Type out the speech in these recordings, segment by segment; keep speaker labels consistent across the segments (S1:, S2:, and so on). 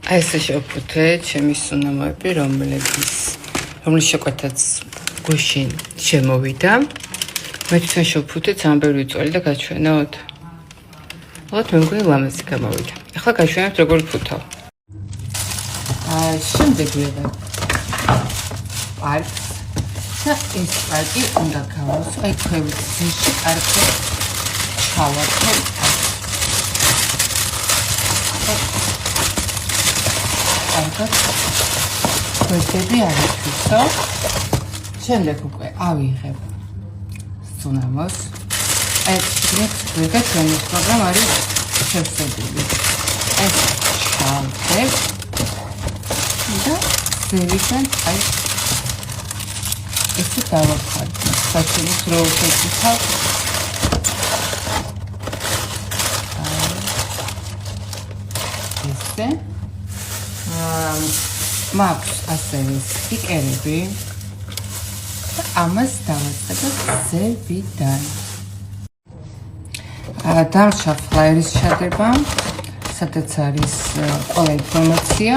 S1: აი ესე შევფუთე ჩემი სუნამოები, რომლის შეკვეთაც გუშინ შემოვიდა. მე თვითონ შევფუთე ძალიან ბევრი წვალი და გაჩვენოთ. ალბათ მე მგონი ლამაზი გამოვიდა. ახლა გაჩვენებთ როგორ ვფუთავ. შემდეგ ვიღებ პარკს და ეს პარკი უნდა გავუსვო. აი ქვევით ძირში კარგად ჩავარდნე. კარგად გვერდები არ ითვისო. შემდეგ უკვე ავიღებ სუნამოს. აი ეს გაჩვენეთ, მაგრამ არის შევსებული. ეს ჩავდებ და ზევიდან აი ესე დავახარჯო. საჩუქრს რო ვშეკითხავ. ესე მაქვს ასევე სტიკერები და ამას დავაწყებ ზევიდან. დარჩა ფლაერის ჩადება, სადაც არის ყველა ინფორმაცია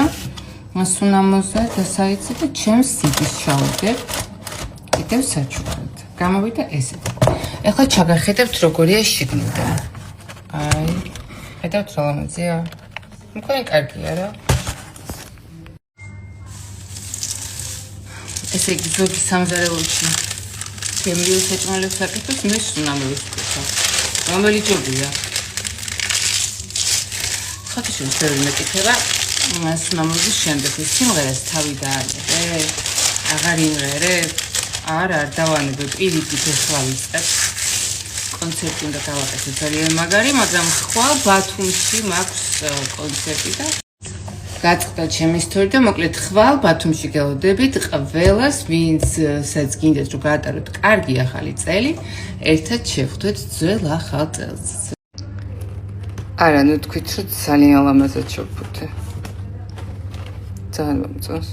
S1: სუნამოზე და საიტზე და ჩემს სიტის ჩავდებ კიდევ საჩუქრად. გამოვიდა ესეთი. ეხლა ჩაგახედებთ როგორია შიგნიდან. აი, ხედავთ რა ლამაზია? მგონი კარგია რა. ესე იგი ზოგი სამზარეულოში გემრიელ საჭმელებს აკეთებს, მე სუნამოებს ვფუთავ. რომელი ჯობია? ხათაშვილის ბევრი მეკითხება სუნამოების შემდეგ ის სიმღერას თავი დაანებე? აღარ იმღერებ? არ დავანებებ, პირიქით ეხლა ვიწყებ. კონცერტი უნდა გავაკეთო ძალიან მაგარი, მაგრამ ხვალ ბათუმში მაქვს კონცერტი და გაწყდა ჩემი ისტორია და მოკლედ ხვალ ბათუმში გელოდებით ყველას, ვინცაც გინდათ რომ გაატაროთ კარგი ახალი წელი, ერთად შევხვდეთ ძველ ახალ წელს. არა, ნუ თქვით რომ ძალიან ლამაზად შევფუთე. ძალიან მომწონს.